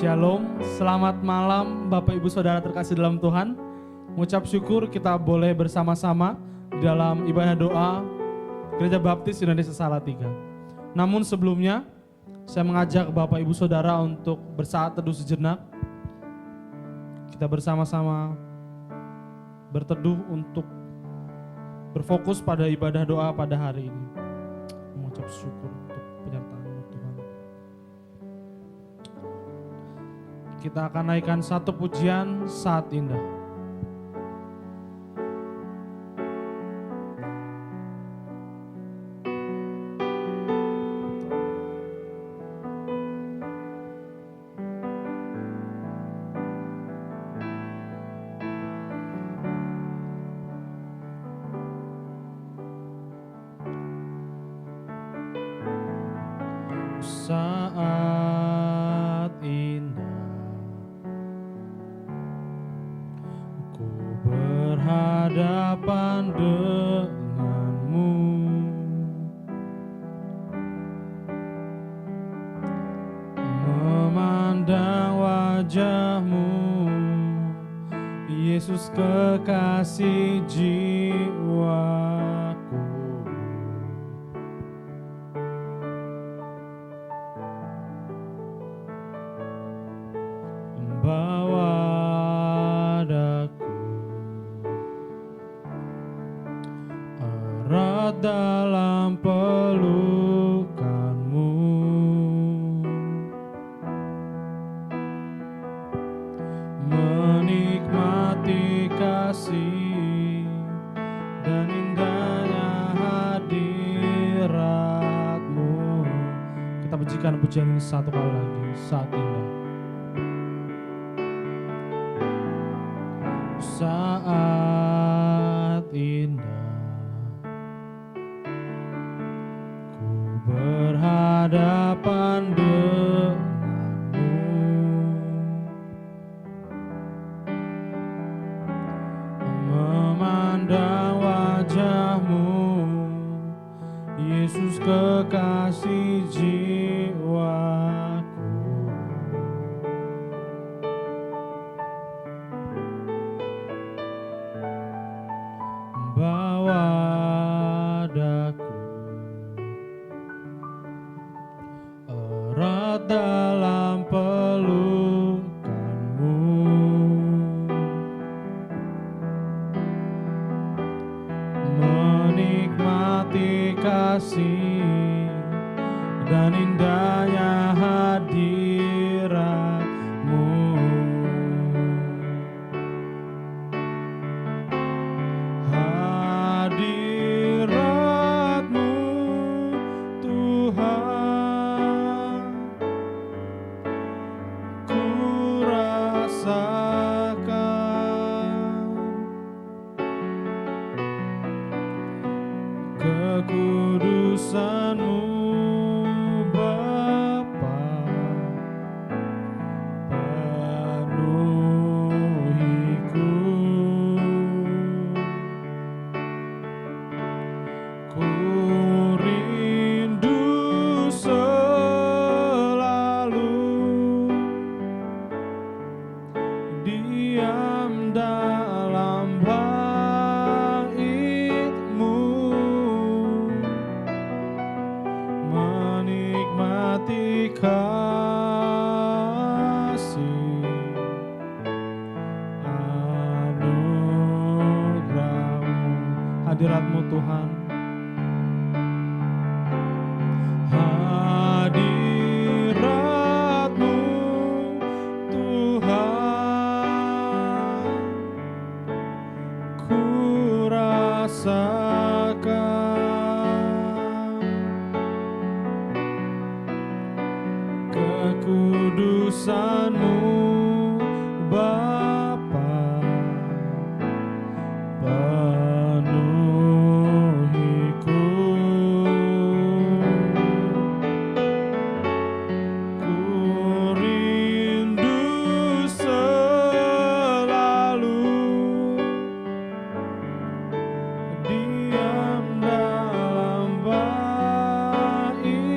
Shalom, selamat malam Bapak Ibu Saudara terkasih dalam Tuhan. Mengucap syukur kita boleh bersama-sama dalam ibadah doa Gereja Baptis Indonesia Salatiga. Namun sebelumnya, saya mengajak Bapak Ibu Saudara untuk bersaat teduh sejenak. Kita bersama-sama berteduh untuk berfokus pada ibadah doa pada hari ini. Mengucap syukur untuk penyertaan Tuhan. Kita akan naikkan satu pujian Saat Indah. Saat indah ku berhadapan denganmu, memandang wajahmu, Yesus kekasih jiwaku. Bawa daku erat dalam pelukanmu, menikmati kasih dan indahnya hadiratmu. Kita pujikan pujian ini satu kali lagi, Saat Indah. Saat indah ku berhadapan denganmu, memandang wajahmu, Yesus kekasih jiwaku. Bawa daku erat dalam pelukanmu, menikmati kasih dan indahnya hadiratmu. Hadiratmu Tuhan, ku rasakan kekudusan-Mu Bapa, penuhiku. Ku rindu selalu diam dalam bait-Mu, menikmati kasih anugerah-Mu. Hadirat-Mu Tuhan, hadirat-Mu Tuhan, ku rasakan kekudusan-Mu Bapa, penuhiku. Ku rindu selalu diam dalam bait-Mu,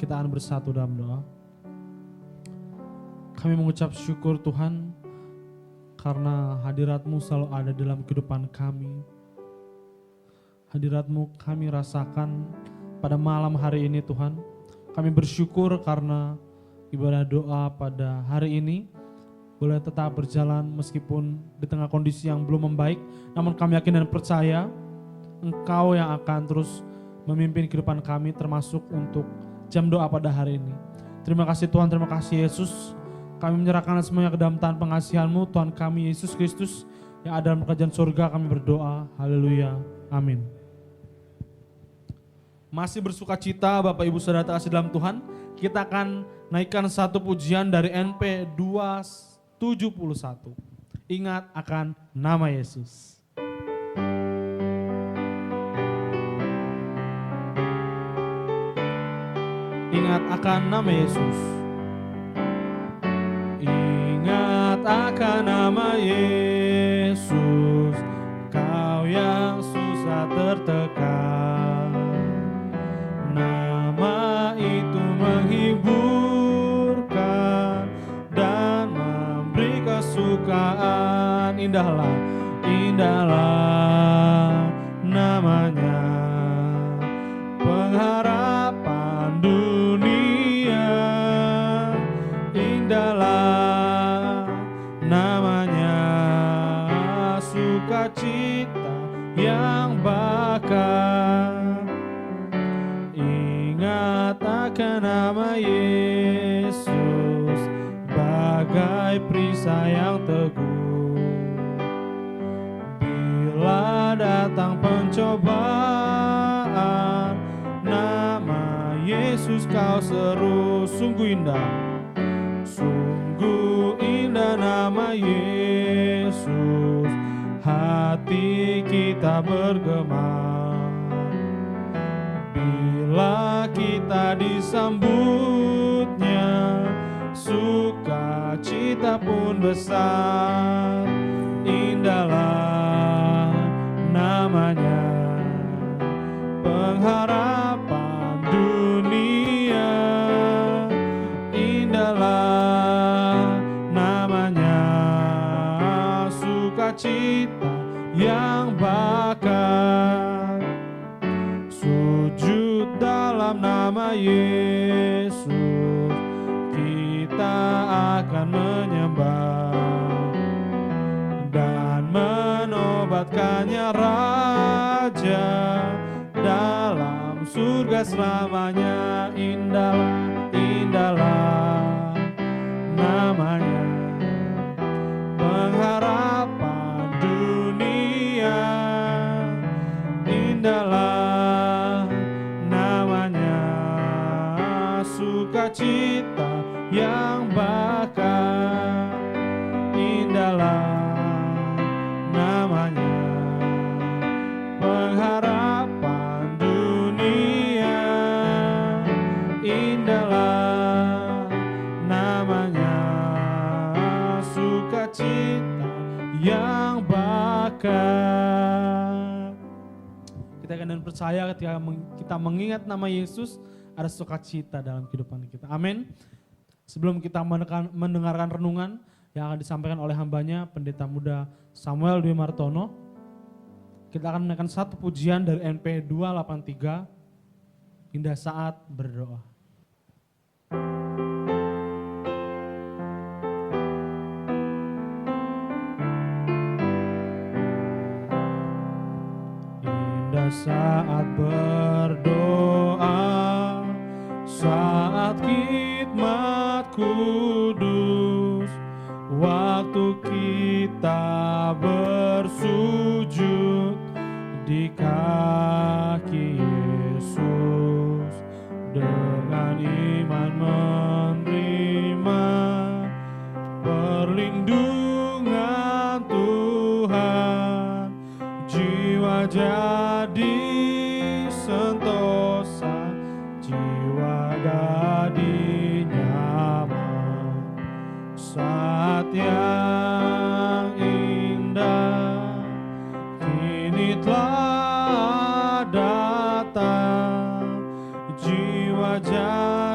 kita akan bersatu dalam doa. Kami mengucap syukur Tuhan karena hadirat-Mu selalu ada dalam kehidupan kami. Hadirat-Mu kami rasakan pada malam hari ini Tuhan. Kami bersyukur karena ibadah doa pada hari ini boleh tetap berjalan meskipun di tengah kondisi yang belum membaik. Namun kami yakin dan percaya Engkau yang akan terus memimpin kehidupan kami termasuk untuk jam doa pada hari ini. Terima kasih Tuhan, terima kasih Yesus. Kami menyerahkan semuanya ke dalam tangan pengasihan-Mu Tuhan kami Yesus Kristus yang ada dalam kerajaan surga. Kami berdoa, haleluya, amin. Masih bersuka cita Bapak Ibu Saudara terkasih dalam Tuhan, kita akan naikkan satu pujian dari NP 271. Ingat akan nama Yesus. Ingat akan nama Yesus. Ingat akan nama Yesus, kau yang susah tertekan. Nama itu menghiburkan dan memberi kesukaan. Indahlah, indahlah namanya, pengharapan dunia. Indahlah namanya, sukacita yang bakar. Ingat akan nama Yesus, bagai perisai yang teguh. Bila datang pencobaan, nama Yesus kau seru. Sungguh indah, sungguh indah nama Yesus, hati kita bergema. Bila kita disambutnya, sukacita pun besar. Indahlah namanya, pengharapan dunia. Indahlah namanya, sukacita yang bakar. Sujud dalam nama Yesus, kita akan menyembah dan menobatkannya Raja dalam surga selamanya. Indahlah, indahlah namanya, pengharapan dunia. Indahlah namanya, sukacita yang bakar. Indahlah namanya, pengharapan dunia. Indahlah namanya, sukacita yang bakar. Kita akan percaya ketika kita mengingat nama Yesus, ada sukacita dalam kehidupan kita. Amin. Sebelum kita mendengarkan renungan yang akan disampaikan oleh hambanya, Pendeta Muda Samuel Dwi Martono, kita akan menaikkan satu pujian dari NP 283, Indah Saat Berdoa. Indah saat berdoa, saat khidmat kudus, waktu kita bersujud di kaki Yesus, dengan iman menerima perlindungan Tuhan. Jiwa jadi sentosa, jiwa jadi nyaman. Saat yang indah kini telah datang, jiwa jadi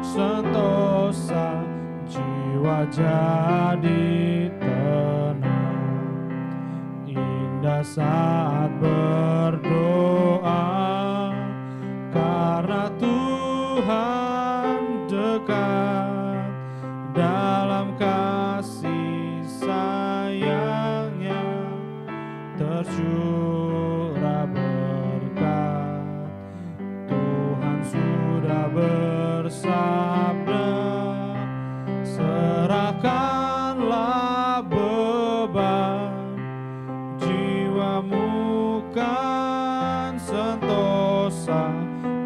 sentosa, jiwa jadi tenang. Indah saat berdoa, karena Tuhan dekat dalam kasih sayangnya, tercurah berkat. Tuhan sudah bersabda, serahkanlah beban jiwamu kan sentosa,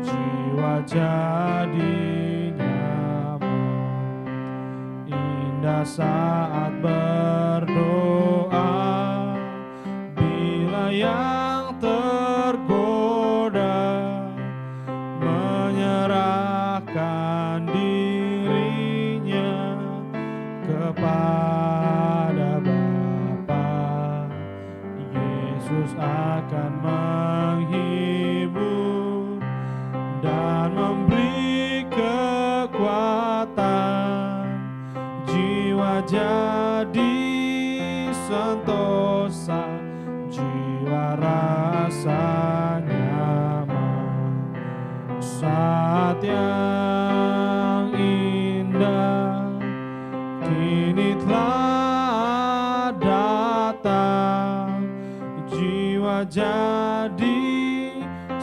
jiwa jadi nyaman. Indah saat berdoa, bila yang tergoda menyerahkan dirinya kepada Bapa, Yesus akan menghibur dan memberi kekuatan. Jiwa jadi sentosa, jiwa rasa nyaman. Saat yang indah kini telah datang, jiwa jadi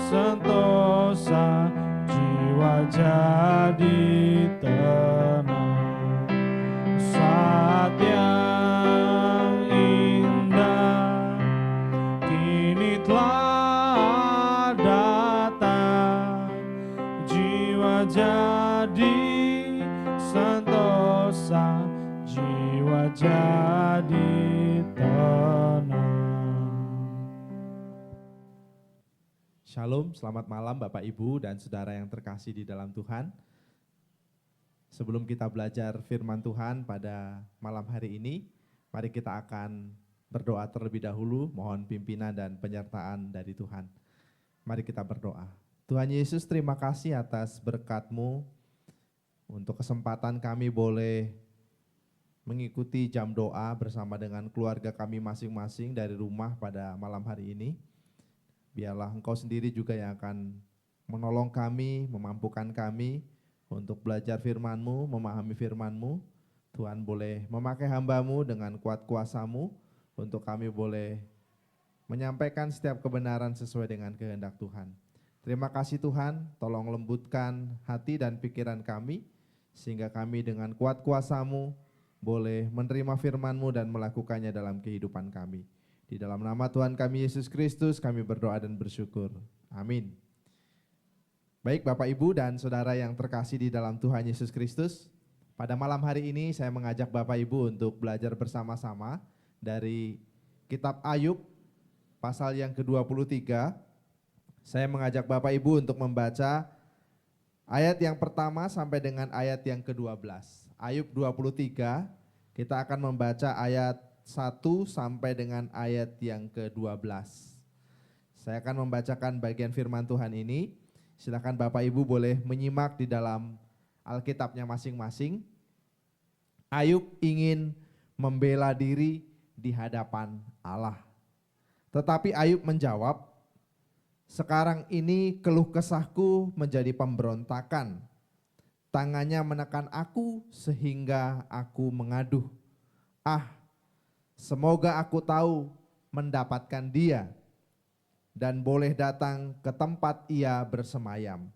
sentosa, jiwa jadi tenang. Saat yang indah kini telah datang, jiwa jadi sentosa, jiwa jadi tenang. Shalom, selamat malam Bapak Ibu dan Saudara yang terkasih di dalam Tuhan. Sebelum kita belajar firman Tuhan pada malam hari ini, mari kita akan berdoa terlebih dahulu, mohon pimpinan dan penyertaan dari Tuhan. Mari kita berdoa. Tuhan Yesus, terima kasih atas berkat-Mu, untuk kesempatan kami boleh mengikuti jam doa bersama dengan keluarga kami masing-masing dari rumah pada malam hari ini. Biarlah Engkau sendiri juga yang akan menolong kami, memampukan kami untuk belajar firman-Mu, memahami firman-Mu. Tuhan boleh memakai hamba-Mu dengan kuat kuasa-Mu untuk kami boleh menyampaikan setiap kebenaran sesuai dengan kehendak Tuhan. Terima kasih Tuhan, tolong lembutkan hati dan pikiran kami, sehingga kami dengan kuat kuasa-Mu boleh menerima firman-Mu dan melakukannya dalam kehidupan kami. Di dalam nama Tuhan kami Yesus Kristus kami berdoa dan bersyukur. Amin. Baik Bapak Ibu dan Saudara yang terkasih di dalam Tuhan Yesus Kristus, pada malam hari ini saya mengajak Bapak Ibu untuk belajar bersama-sama dari kitab Ayub pasal yang ke-23. Saya mengajak Bapak Ibu untuk membaca ayat yang pertama sampai dengan ayat yang ke-12. Ayub 23, kita akan membaca ayat 1 sampai dengan ayat yang ke-12. Saya akan membacakan bagian firman Tuhan ini. Silakan Bapak Ibu boleh menyimak di dalam Alkitabnya masing-masing. Ayub ingin membela diri di hadapan Allah. Tetapi Ayub menjawab, sekarang ini keluh kesahku menjadi pemberontakan. Tangannya menekan aku sehingga aku mengaduh. Semoga aku tahu mendapatkan dia dan boleh datang ke tempat ia bersemayam.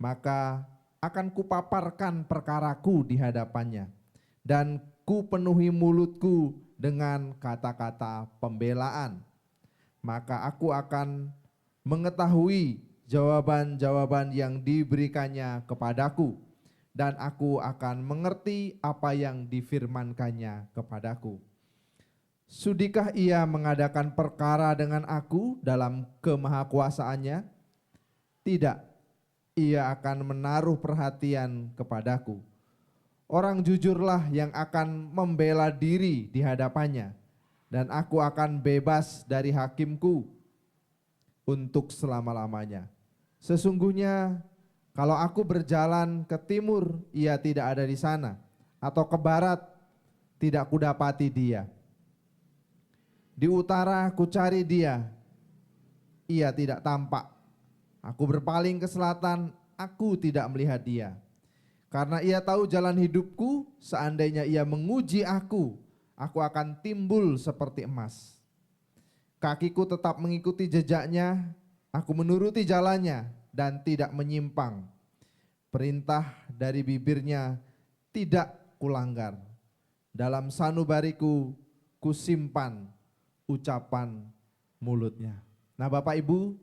Maka akan kupaparkan perkaraku di hadapannya dan kupenuhi mulutku dengan kata-kata pembelaan. Maka aku akan mengetahui jawaban-jawaban yang diberikannya kepadaku dan aku akan mengerti apa yang difirmankannya kepadaku. Sudikah ia mengadakan perkara dengan aku dalam kemahakuasaannya? Tidak, ia akan menaruh perhatian kepadaku. Orang jujurlah yang akan membela diri di hadapannya, dan aku akan bebas dari hakimku untuk selama-lamanya. Sesungguhnya Kalau aku berjalan ke timur, ia tidak ada di sana, atau ke barat, tidak kudapati dia. Di utara ku cari dia, ia tidak tampak. Aku berpaling ke selatan, aku tidak melihat dia. Karena ia tahu jalan hidupku, seandainya ia menguji aku akan timbul seperti emas. Kakiku tetap mengikuti jejaknya, aku menuruti jalannya dan tidak menyimpang. Perintah dari bibirnya tidak kulanggar. Dalam sanubariku kusimpan ucapan mulutnya. Nah, Bapak Ibu,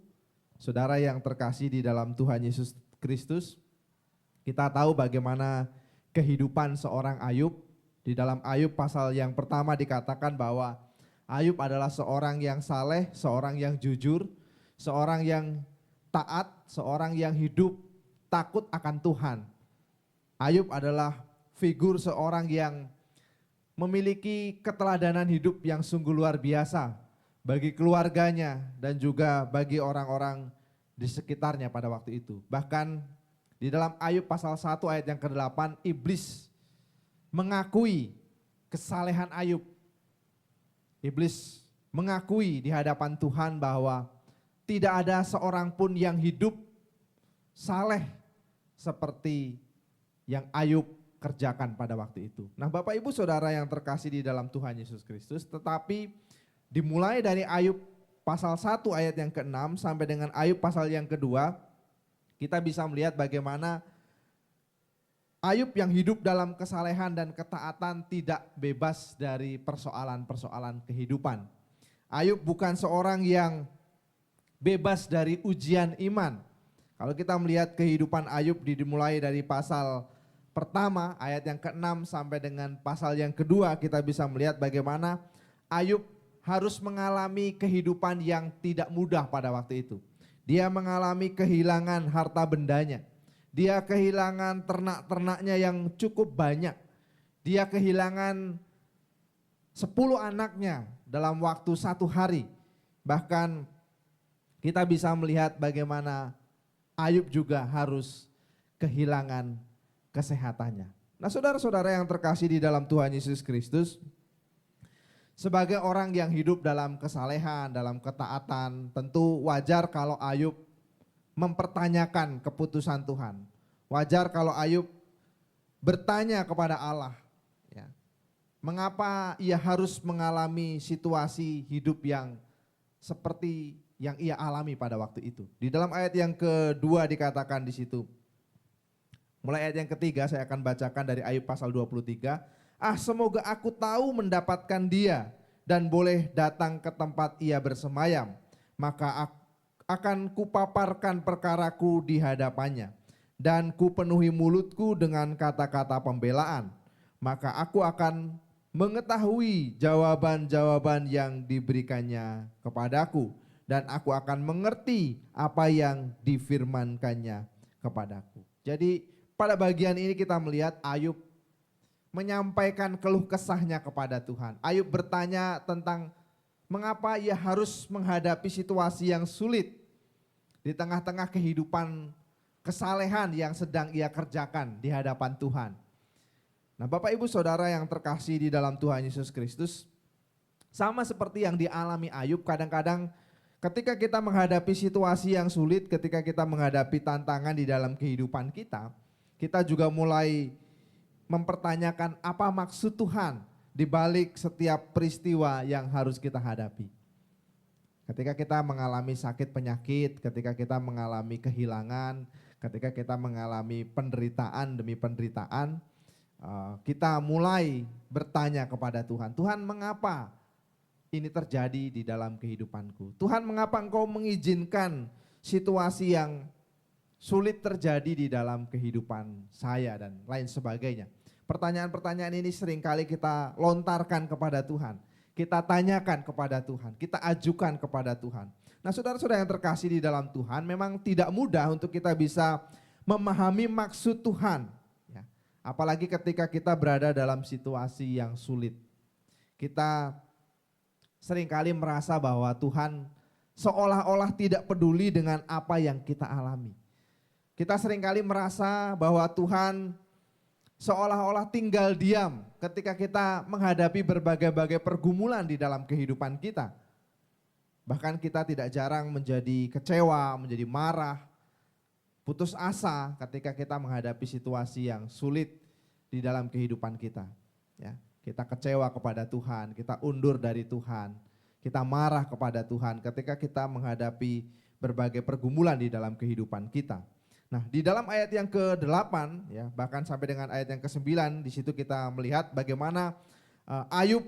saudara yang terkasih di dalam Tuhan Yesus Kristus, kita tahu bagaimana kehidupan seorang Ayub. Di dalam Ayub pasal yang pertama dikatakan bahwa Ayub adalah seorang yang saleh, seorang yang jujur, seorang yang taat, seorang yang hidup takut akan Tuhan. Ayub adalah figur seorang yang memiliki keteladanan hidup yang sungguh luar biasa bagi keluarganya dan juga bagi orang-orang di sekitarnya pada waktu itu. Bahkan di dalam Ayub pasal 1 ayat yang ke-8, iblis mengakui kesalehan Ayub. Iblis mengakui di hadapan Tuhan bahwa tidak ada seorang pun yang hidup saleh seperti yang Ayub kerjakan pada waktu itu. Nah, Bapak Ibu Saudara yang terkasih di dalam Tuhan Yesus Kristus, tetapi dimulai dari Ayub pasal 1 ayat yang ke-6 sampai dengan Ayub pasal yang kedua, kita bisa melihat bagaimana Ayub yang hidup dalam kesalehan dan ketaatan tidak bebas dari persoalan-persoalan kehidupan. Ayub bukan seorang yang bebas dari ujian iman. Kalau kita melihat kehidupan Ayub dimulai dari pasal pertama ayat yang ke-6 sampai dengan pasal yang kedua, kita bisa melihat bagaimana Ayub harus mengalami kehidupan yang tidak mudah pada waktu itu. Dia mengalami kehilangan harta bendanya. Dia kehilangan ternak-ternaknya yang cukup banyak. Dia kehilangan 10 anaknya dalam waktu 1 hari. Bahkan kita bisa melihat bagaimana Ayub juga harus kehilangan kesehatannya. Nah, saudara-saudara yang terkasih di dalam Tuhan Yesus Kristus, sebagai orang yang hidup dalam kesalehan, dalam ketaatan, tentu wajar kalau Ayub mempertanyakan keputusan Tuhan. Wajar kalau Ayub bertanya kepada Allah, ya, mengapa ia harus mengalami situasi hidup yang seperti yang ia alami pada waktu itu. Di dalam ayat yang kedua dikatakan di situ, mulai ayat yang ketiga saya akan bacakan dari Ayub pasal 23. Semoga aku tahu mendapatkan dia dan boleh datang ke tempat ia bersemayam, maka akan kupaparkan perkaraku di hadapannya dan kupenuhi mulutku dengan kata-kata pembelaan. Maka aku akan mengetahui jawaban-jawaban yang diberikannya kepadaku dan aku akan mengerti apa yang difirmankannya kepadaku. Jadi pada bagian ini kita melihat Ayub menyampaikan keluh kesahnya kepada Tuhan. Ayub bertanya tentang mengapa ia harus menghadapi situasi yang sulit di tengah-tengah kehidupan kesalehan yang sedang ia kerjakan di hadapan Tuhan. Nah, Bapak Ibu Saudara yang terkasih di dalam Tuhan Yesus Kristus, sama seperti yang dialami Ayub, kadang-kadang ketika kita menghadapi situasi yang sulit, ketika kita menghadapi tantangan di dalam kehidupan kita, kita juga mulai mempertanyakan apa maksud Tuhan di balik setiap peristiwa yang harus kita hadapi. Ketika kita mengalami sakit penyakit, ketika kita mengalami kehilangan, ketika kita mengalami penderitaan demi penderitaan, kita mulai bertanya kepada Tuhan, Tuhan mengapa ini terjadi di dalam kehidupanku? Tuhan mengapa Engkau mengizinkan situasi yang sulit terjadi di dalam kehidupan saya dan lain sebagainya. Pertanyaan-pertanyaan ini seringkali kita lontarkan kepada Tuhan. Kita tanyakan kepada Tuhan, kita ajukan kepada Tuhan. Nah, saudara-saudara yang terkasih di dalam Tuhan, memang tidak mudah untuk kita bisa memahami maksud Tuhan. Ya. Apalagi ketika kita berada dalam situasi yang sulit. Kita seringkali merasa bahwa Tuhan seolah-olah tidak peduli dengan apa yang kita alami. Kita seringkali merasa bahwa Tuhan seolah-olah tinggal diam ketika kita menghadapi berbagai-bagai pergumulan di dalam kehidupan kita. Bahkan kita tidak jarang menjadi kecewa, menjadi marah, putus asa ketika kita menghadapi situasi yang sulit di dalam kehidupan kita. Ya, kita kecewa kepada Tuhan, kita undur dari Tuhan, kita marah kepada Tuhan ketika kita menghadapi berbagai pergumulan di dalam kehidupan kita. Nah, di dalam ayat yang ke-8 ya, bahkan sampai dengan ayat yang ke-9 di situ kita melihat bagaimana Ayub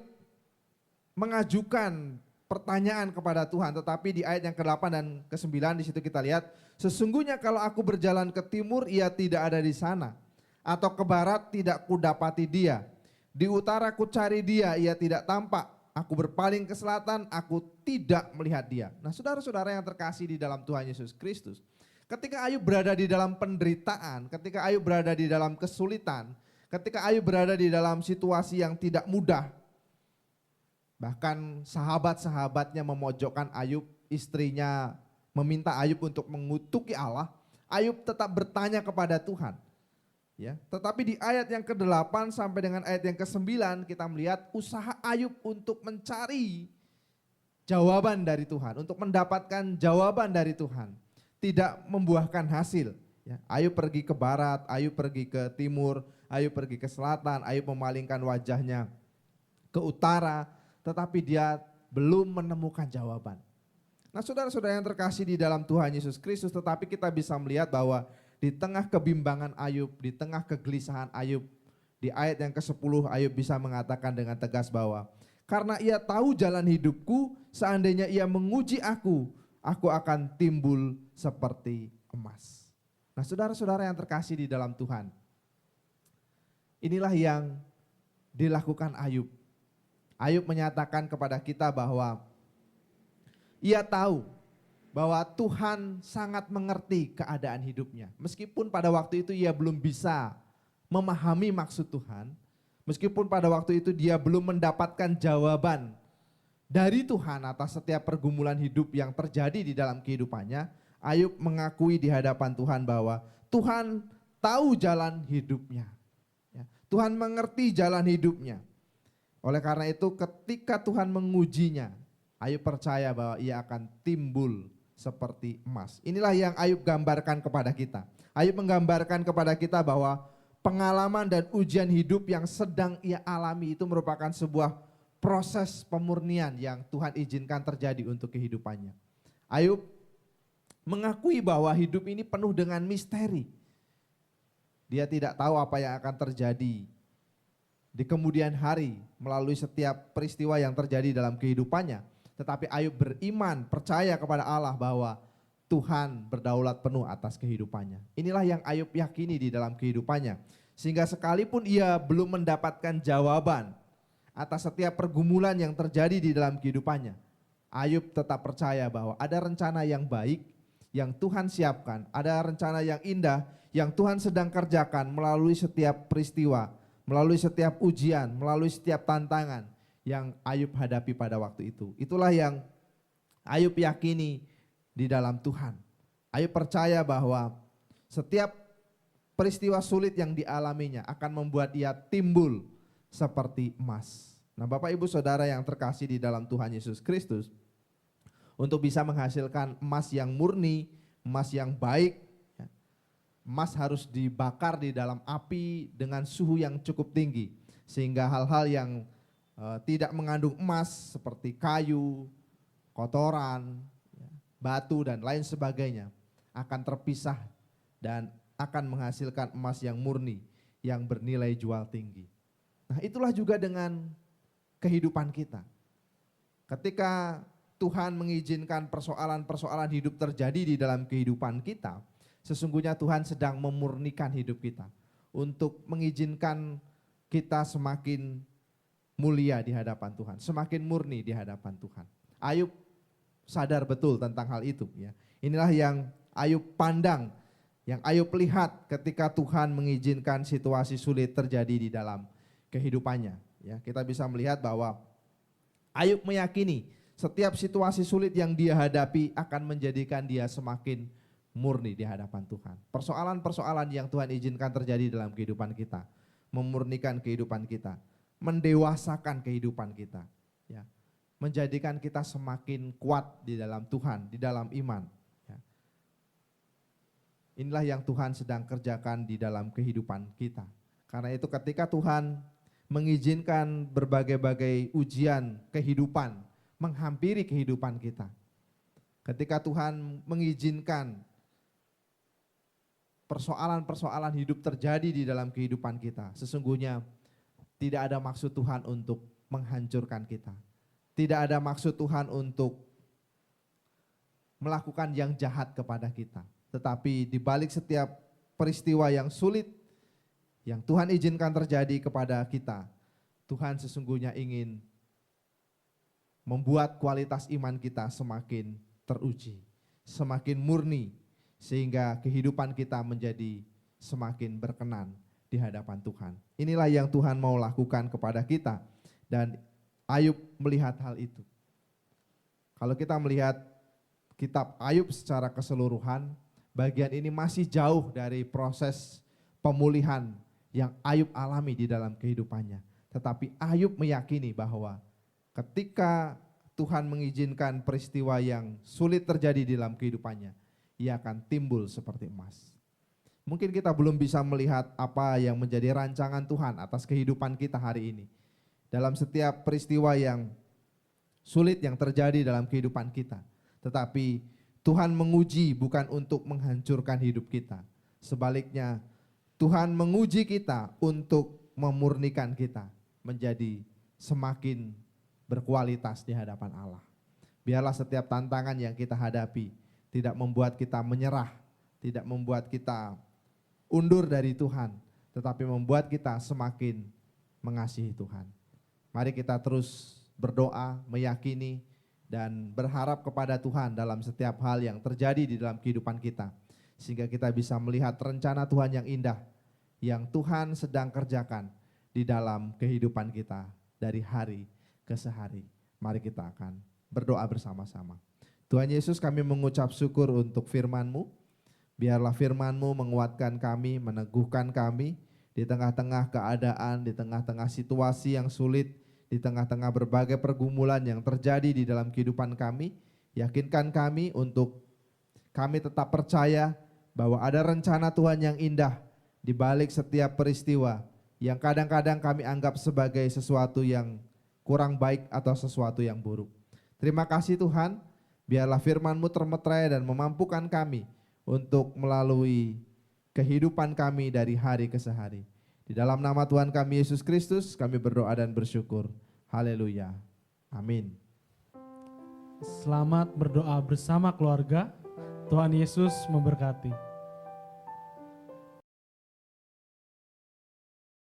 mengajukan pertanyaan kepada Tuhan, tetapi di ayat yang ke-8 dan ke-9 di situ kita lihat, sesungguhnya kalau aku berjalan ke timur ia tidak ada di sana, atau ke barat tidak kudapati dia. Di utara ku cari dia, ia tidak tampak. Aku berpaling ke selatan, aku tidak melihat dia. Nah, saudara-saudara yang terkasih di dalam Tuhan Yesus Kristus, ketika Ayub berada di dalam penderitaan, ketika Ayub berada di dalam kesulitan, ketika Ayub berada di dalam situasi yang tidak mudah, bahkan sahabat-sahabatnya memojokkan Ayub, istrinya meminta Ayub untuk mengutuki Allah, Ayub tetap bertanya kepada Tuhan. Ya, tetapi di ayat yang ke-8 sampai dengan ayat yang ke-9 kita melihat usaha Ayub untuk mencari jawaban dari Tuhan, untuk mendapatkan jawaban dari Tuhan, tidak membuahkan hasil. Ya, Ayub pergi ke barat, Ayub pergi ke timur, Ayub pergi ke selatan, Ayub memalingkan wajahnya ke utara, tetapi dia belum menemukan jawaban. Nah, saudara-saudara yang terkasih di dalam Tuhan Yesus Kristus, tetapi kita bisa melihat bahwa di tengah kebimbangan Ayub, di tengah kegelisahan Ayub, di ayat yang ke-10 Ayub bisa mengatakan dengan tegas bahwa karena ia tahu jalan hidupku, seandainya ia menguji aku akan timbul seperti emas. Nah, saudara-saudara yang terkasih di dalam Tuhan, inilah yang dilakukan Ayub. Ayub menyatakan kepada kita bahwa ia tahu bahwa Tuhan sangat mengerti keadaan hidupnya. Meskipun pada waktu itu ia belum bisa memahami maksud Tuhan, meskipun pada waktu itu dia belum mendapatkan jawaban dari Tuhan atas setiap pergumulan hidup yang terjadi di dalam kehidupannya, Ayub mengakui di hadapan Tuhan bahwa Tuhan tahu jalan hidupnya. Tuhan mengerti jalan hidupnya. Oleh karena itu ketika Tuhan mengujinya, Ayub percaya bahwa ia akan timbul seperti emas. Inilah yang Ayub gambarkan kepada kita. Ayub menggambarkan kepada kita bahwa pengalaman dan ujian hidup yang sedang ia alami itu merupakan sebuah proses pemurnian yang Tuhan izinkan terjadi untuk kehidupannya. Ayub mengakui bahwa hidup ini penuh dengan misteri. Dia tidak tahu apa yang akan terjadi di kemudian hari melalui setiap peristiwa yang terjadi dalam kehidupannya. Tetapi Ayub beriman, percaya kepada Allah bahwa Tuhan berdaulat penuh atas kehidupannya. Inilah yang Ayub yakini di dalam kehidupannya. Sehingga sekalipun ia belum mendapatkan jawaban atas setiap pergumulan yang terjadi di dalam kehidupannya, Ayub tetap percaya bahwa ada rencana yang baik yang Tuhan siapkan, ada rencana yang indah yang Tuhan sedang kerjakan melalui setiap peristiwa, melalui setiap ujian, melalui setiap tantangan yang Ayub hadapi pada waktu itu. Itulah yang Ayub yakini di dalam Tuhan. Ayub percaya bahwa setiap peristiwa sulit yang dialaminya akan membuat ia timbul seperti emas. Nah, Bapak Ibu Saudara yang terkasih di dalam Tuhan Yesus Kristus, untuk bisa menghasilkan emas yang murni, emas yang baik, emas harus dibakar di dalam api dengan suhu yang cukup tinggi, sehingga hal-hal yang tidak mengandung emas seperti kayu, kotoran, batu dan lain sebagainya akan terpisah dan akan menghasilkan emas yang murni yang bernilai jual tinggi. Nah, itulah juga dengan kehidupan kita. Ketika Tuhan mengizinkan persoalan-persoalan hidup terjadi di dalam kehidupan kita, sesungguhnya Tuhan sedang memurnikan hidup kita untuk mengizinkan kita semakin mulia di hadapan Tuhan, semakin murni di hadapan Tuhan. Ayub sadar betul tentang hal itu. Ya. Inilah yang Ayub pandang, yang Ayub lihat ketika Tuhan mengizinkan situasi sulit terjadi di dalam kehidupannya. Ya, kita bisa melihat bahwa Ayub meyakini setiap situasi sulit yang dia hadapi akan menjadikan dia semakin murni di hadapan Tuhan. Persoalan-persoalan yang Tuhan izinkan terjadi dalam kehidupan kita, memurnikan kehidupan kita, mendewasakan kehidupan kita, ya, menjadikan kita semakin kuat di dalam Tuhan, di dalam iman. Ya. Inilah yang Tuhan sedang kerjakan di dalam kehidupan kita. Karena itu ketika Tuhan mengizinkan berbagai-bagai ujian kehidupan menghampiri kehidupan kita, ketika Tuhan mengizinkan persoalan-persoalan hidup terjadi di dalam kehidupan kita, sesungguhnya tidak ada maksud Tuhan untuk menghancurkan kita. Tidak ada maksud Tuhan untuk melakukan yang jahat kepada kita. Tetapi di balik setiap peristiwa yang sulit yang Tuhan izinkan terjadi kepada kita, Tuhan sesungguhnya ingin membuat kualitas iman kita semakin teruji, semakin murni, sehingga kehidupan kita menjadi semakin berkenan di hadapan Tuhan. Inilah yang Tuhan mau lakukan kepada kita, dan Ayub melihat hal itu. Kalau kita melihat kitab Ayub secara keseluruhan, bagian ini masih jauh dari proses pemulihan yang Ayub alami di dalam kehidupannya. Tetapi Ayub meyakini bahwa ketika Tuhan mengizinkan peristiwa yang sulit terjadi di dalam kehidupannya, ia akan timbul seperti emas. Mungkin kita belum bisa melihat apa yang menjadi rancangan Tuhan atas kehidupan kita hari ini. Dalam setiap peristiwa yang sulit yang terjadi dalam kehidupan kita. Tetapi Tuhan menguji bukan untuk menghancurkan hidup kita. Sebaliknya Tuhan menguji kita untuk memurnikan kita menjadi semakin berkualitas di hadapan Allah. Biarlah setiap tantangan yang kita hadapi tidak membuat kita menyerah, tidak membuat kita undur dari Tuhan, tetapi membuat kita semakin mengasihi Tuhan. Mari kita terus berdoa, meyakini, dan berharap kepada Tuhan dalam setiap hal yang terjadi di dalam kehidupan kita, sehingga kita bisa melihat rencana Tuhan yang indah, yang Tuhan sedang kerjakan di dalam kehidupan kita dari hari ke hari. Mari kita akan berdoa bersama-sama. Tuhan Yesus, kami mengucap syukur untuk firman-Mu. Biarlah firman-Mu menguatkan kami, meneguhkan kami di tengah-tengah keadaan, di tengah-tengah situasi yang sulit, di tengah-tengah berbagai pergumulan yang terjadi di dalam kehidupan kami. Yakinkan kami untuk kami tetap percaya bahwa ada rencana Tuhan yang indah di balik setiap peristiwa yang kadang-kadang kami anggap sebagai sesuatu yang kurang baik atau sesuatu yang buruk. Terima kasih Tuhan. Biarlah firman-Mu termeterai dan memampukan kami untuk melalui kehidupan kami dari hari ke hari. Di dalam nama Tuhan kami Yesus Kristus kami berdoa dan bersyukur. Haleluya. Amin. Selamat berdoa bersama keluarga. Tuhan Yesus memberkati.